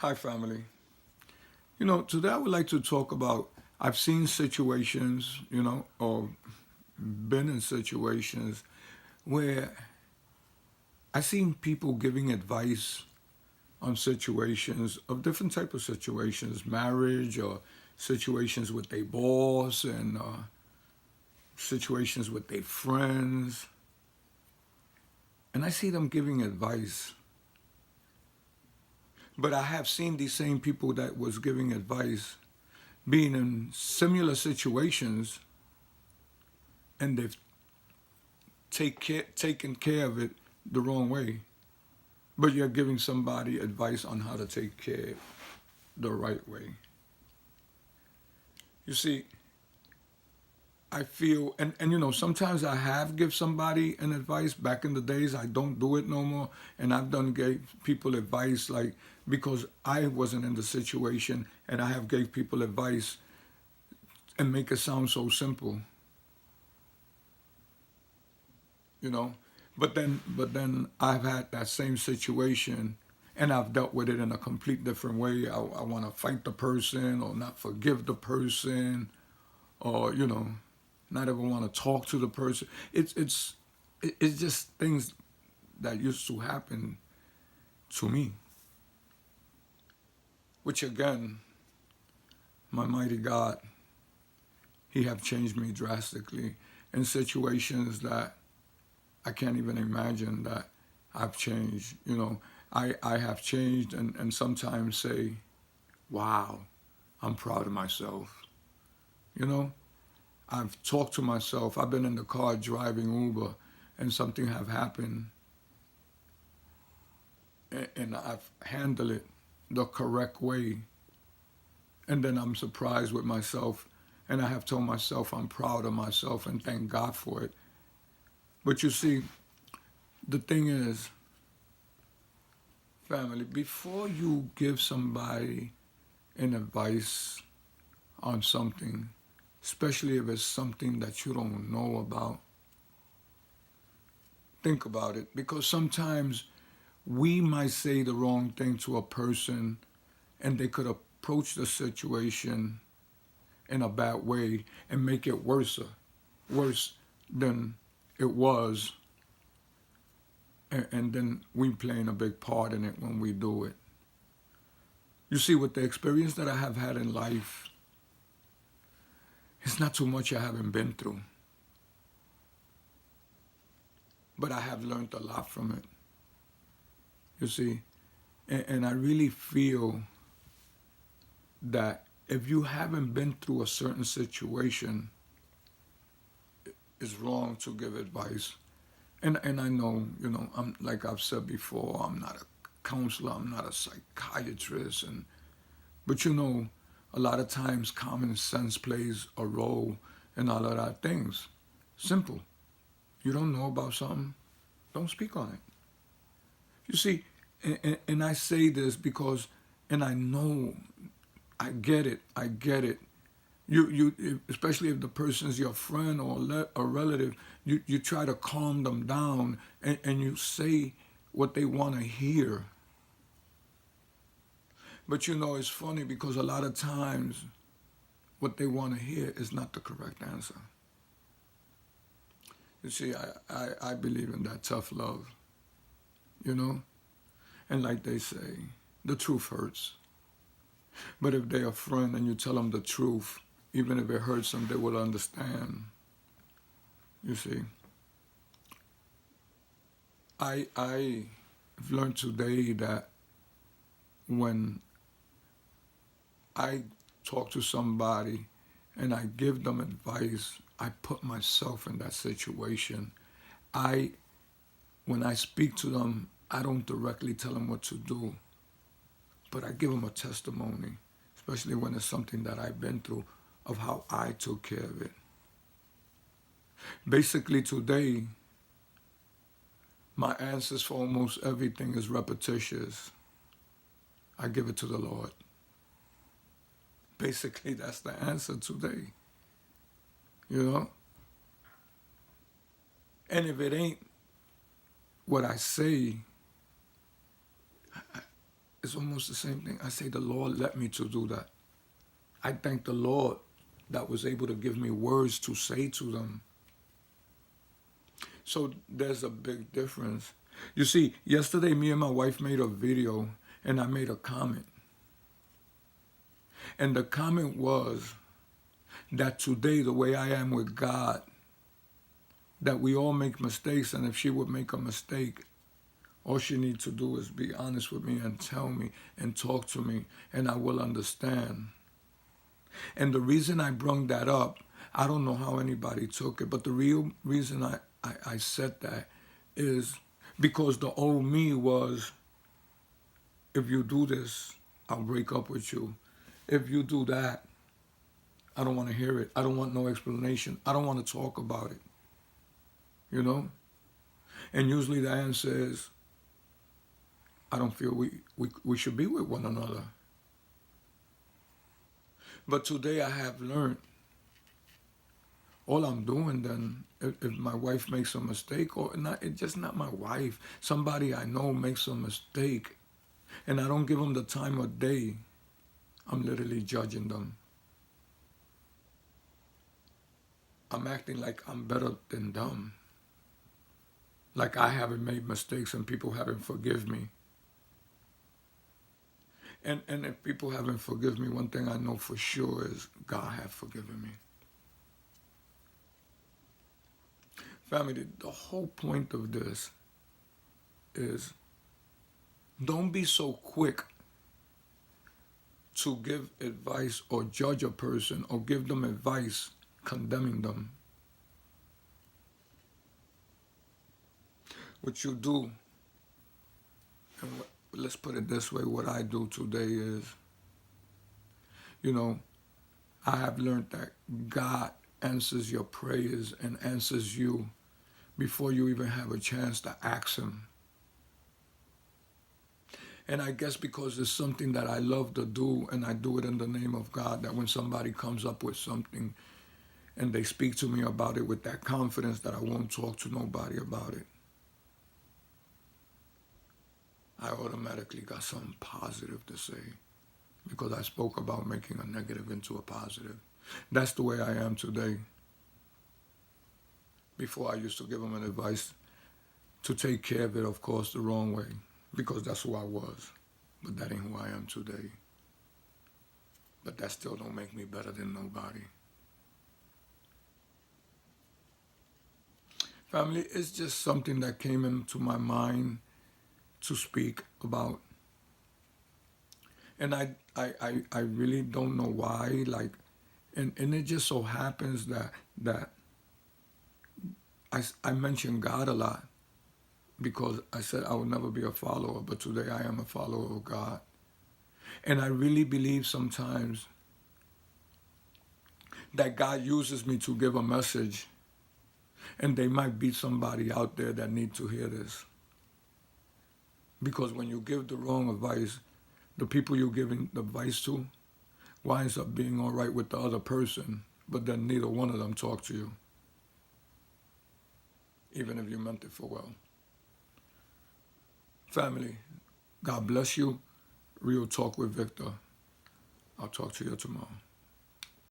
Hi, family. Today I would like to talk about I've seen situations, or been in situations where I've seen people giving advice on situations of different type of situations, marriage or situations with their boss and situations with their friends. And I see them giving advice. But I have seen these same people that was giving advice being in similar situations and they've taken care of it the wrong way. But you're giving somebody advice on how to take care the right way. You see, I feel, sometimes I have give somebody an advice. Back in the days, I don't do it no more. And I've done gave people advice like, because I wasn't in the situation and I have gave people advice and make it sound so simple, you know. But then I've had that same situation, and I've dealt with it in a complete different way. I want to fight the person, or not forgive the person, or not ever want to talk to the person. It's just things that used to happen to me, which again, my mighty God, He have changed me drastically in situations that I can't even imagine that I've changed. I have changed and sometimes say, wow, I'm proud of myself. You know, I've talked to myself. I've been in the car driving Uber and something have happened and I've handled it the correct way. And then I'm surprised with myself and I have told myself I'm proud of myself and thank God for it. But you see, the thing is, family, before you give somebody an advice on something, especially if it's something that you don't know about, think about it. Because sometimes we might say the wrong thing to a person and they could approach the situation in a bad way and make it worse than it was. And then we playing a big part in it when we do it. You see, with the experience that I have had in life, it's not too much I haven't been through, but I have learned a lot from it. You see, and I really feel that if you haven't been through a certain situation, it's wrong to give advice. And I know, I'm like I've said before, I'm not a counselor, I'm not a psychiatrist, but a lot of times common sense plays a role in all of that things. Simple. You don't know about something, don't speak on it. You see, and I say this because, and I know, I get it. Especially if the person's your friend or a relative, you try to calm them down and you say what they want to hear. But it's funny because a lot of times what they want to hear is not the correct answer. You see, I believe in that tough love, you know? And like they say, the truth hurts. But if they're a friend and you tell them the truth, even if it hurts them, they will understand. You see, I've learned today that when I talk to somebody and I give them advice, I put myself in that situation. I When I speak to them, I don't directly tell them what to do, but I give them a testimony, especially when it's something that I've been through of how I took care of it. Basically, today, my answers for almost everything is repetitious. I give it to the Lord. Basically, that's the answer today, you know? And if it ain't what I say, it's almost the same thing. I say the Lord led me to do that. I thank the Lord that was able to give me words to say to them. So there's a big difference. You see, yesterday me and my wife made a video and I made a comment. And the comment was that today, the way I am with God, that we all make mistakes, and if she would make a mistake, all she needs to do is be honest with me and tell me and talk to me, and I will understand. And the reason I brung that up, I don't know how anybody took it, but the real reason I said that is because the old me was, if you do this, I'll break up with you. If you do that, I don't want to hear it. I don't want no explanation. I don't want to talk about it. You know? And usually the answer is, I don't feel we should be with one another. But today I have learned, all I'm doing then, if my wife makes a mistake, or not, it's just not my wife, somebody I know makes a mistake, and I don't give them the time of day, I'm literally judging them. I'm acting like I'm better than them. Like I haven't made mistakes and people haven't forgiven me. And if people haven't forgiven me, one thing I know for sure is God has forgiven me. Family, the whole point of this is don't be so quick to give advice or judge a person or give them advice condemning them. What you do, and let's put it this way, what I do today is, I have learned that God answers your prayers and answers you before you even have a chance to ask Him. And I guess because it's something that I love to do and I do it in the name of God, that when somebody comes up with something and they speak to me about it with that confidence that I won't talk to nobody about it, I automatically got something positive to say because I spoke about making a negative into a positive. That's the way I am today. Before I used to give them an advice to take care of it, of course, the wrong way, because that's who I was. But that ain't who I am today. But that still don't make me better than nobody. Family, it's just something that came into my mind to speak about. And I really don't know why, and it just so happens that I mention God a lot because I said I would never be a follower, but today I am a follower of God. And I really believe sometimes that God uses me to give a message, and there might be somebody out there that need to hear this. Because when you give the wrong advice, the people you're giving the advice to winds up being all right with the other person, but then neither one of them talk to you, even if you meant it for well. Family, God bless you. Real Talk with Victor. I'll talk to you tomorrow.